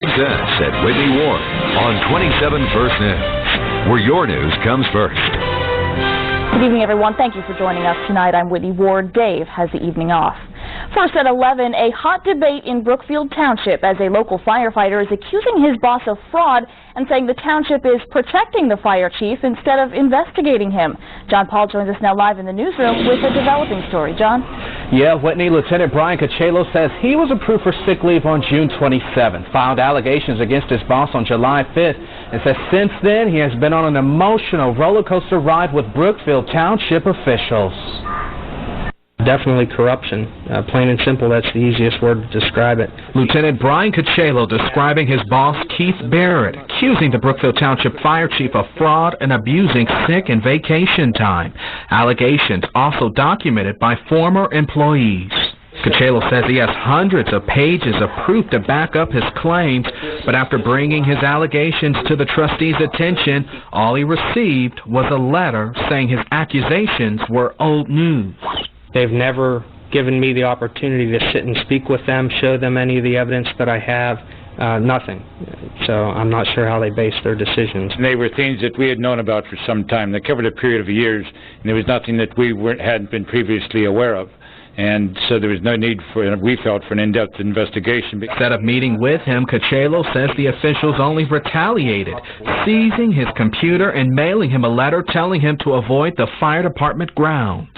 This at Whitney Ward on 27 First News, where your news comes first. Good evening, everyone. Thank you for joining us tonight. I'm Whitney Ward. Dave has the evening off. First at 11, a hot debate in Brookfield Township as a local firefighter is accusing his boss of fraud and saying the township is protecting the fire chief instead of investigating him. John Paul joins us now live in the newsroom with a developing story. John? Yeah, Whitney, Lieutenant Brian Kachaylo says he was approved for sick leave on June 27th, filed allegations against his boss on July 5th, and says since then he has been on an emotional roller coaster ride with Brookfield Township officials. Definitely corruption. Plain and simple, that's the easiest word to describe it. Lieutenant Brian Kachaylo describing his boss, Keith Barrett, accusing the Brookfield Township Fire Chief of fraud and abusing sick and vacation time. Allegations also documented by former employees. Kachaylo says he has hundreds of pages of proof to back up his claims, but after bringing his allegations to the trustees' attention, all he received was a letter saying his accusations were old news. They've never given me the opportunity to sit and speak with them, show them any of the evidence that I have, nothing. So I'm not sure how they base their decisions. They were things that we had known about for some time. They covered a period of years, and there was nothing that we hadn't been previously aware of. And so there was no need for, we felt, for an in-depth investigation. Instead of meeting with him, Kachaylo says the officials only retaliated, seizing his computer and mailing him a letter telling him to avoid the fire department grounds.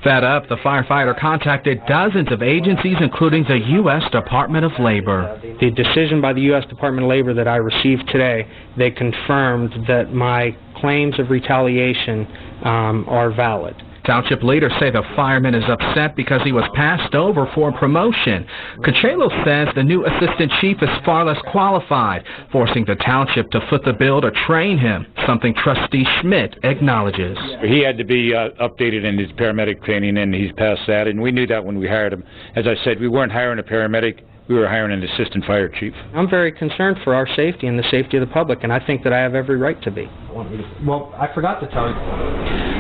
Fed up, the firefighter contacted dozens of agencies, including the U.S. Department of Labor. The decision by the U.S. Department of Labor that I received today, they confirmed that my claims of retaliation are valid. Township leaders say the fireman is upset because he was passed over for a promotion. Kachaylo says the new assistant chief is far less qualified, forcing the township to foot the bill to train him, something trustee Schmidt acknowledges. He had to be updated in his paramedic training, and he's past that, and we knew that when we hired him. As I said, we weren't hiring a paramedic. We were hiring an assistant fire chief. I'm very concerned for our safety and the safety of the public, and I think that I have every right to be. Well, I forgot to tell you.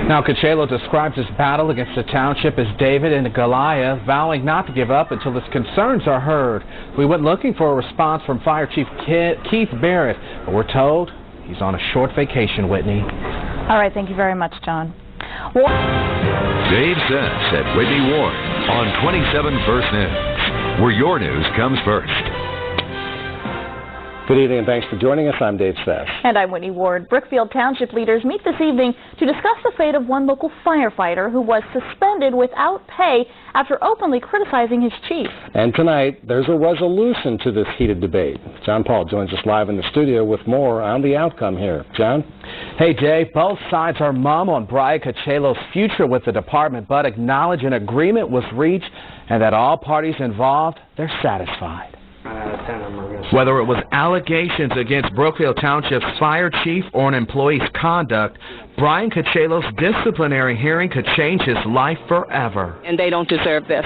Now, Kachaylo describes his battle against the township as David and Goliath, vowing not to give up until his concerns are heard. We went looking for a response from Fire Chief Keith Barrett, but we're told he's on a short vacation, Whitney. All right, thank you very much, John. Dave says at Whitney Ward on 27 First News, where your news comes first. Good evening and thanks for joining us. I'm Dave Sess. And I'm Whitney Ward. Brookfield Township leaders meet this evening to discuss the fate of one local firefighter who was suspended without pay after openly criticizing his chief. And tonight, there's a resolution to this heated debate. John Paul joins us live in the studio with more on the outcome here. John? Hey, Dave, both sides are mum on Brian Kachaylo's future with the department, but acknowledge an agreement was reached and that all parties involved, they're satisfied. Whether it was allegations against Brookfield Township's fire chief or an employee's conduct, Brian Kachaylo's disciplinary hearing could change his life forever. And they don't deserve this.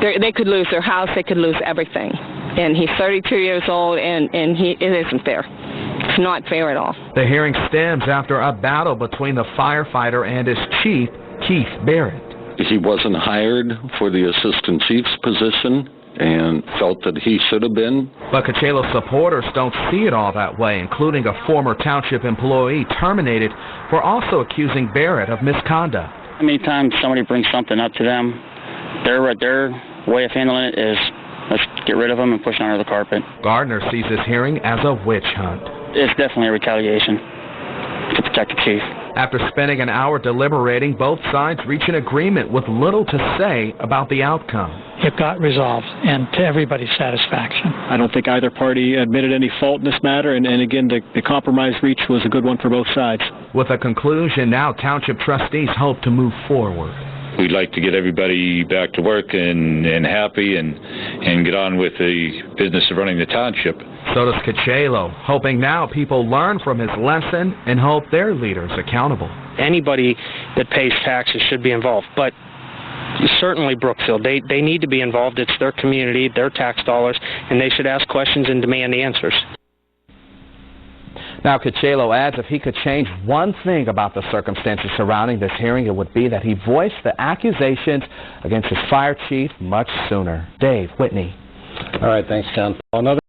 They could lose their house, they could lose everything. And he's 32 years old, and it isn't fair. It's not fair at all. The hearing stems after a battle between the firefighter and his chief, Keith Barrett. He wasn't hired for the assistant chief's position and felt that he should have been. But Kachaylo's supporters don't see it all that way, including a former township employee terminated for also accusing Barrett of misconduct. How many times somebody brings something up to them, their way of handling it is, let's get rid of them and push it under the carpet. Gardner sees this hearing as a witch hunt. It's definitely a retaliation to protect the chief. After spending an hour deliberating, both sides reach an agreement with little to say about the outcome. It got resolved, and to everybody's satisfaction. I don't think either party admitted any fault in this matter, and again, the compromise reached was a good one for both sides. With a conclusion, now township trustees hope to move forward. We'd like to get everybody back to work and happy and get on with the business of running the township. So does Kachaylo, hoping now people learn from his lesson and hold their leaders accountable. Anybody that pays taxes should be involved, but certainly Brookfield. They need to be involved. It's their community, their tax dollars, and they should ask questions and demand the answers. Now, Kachaylo adds if he could change one thing about the circumstances surrounding this hearing, it would be that he voiced the accusations against his fire chief much sooner. Dave, Whitney. All right, thanks, John. Another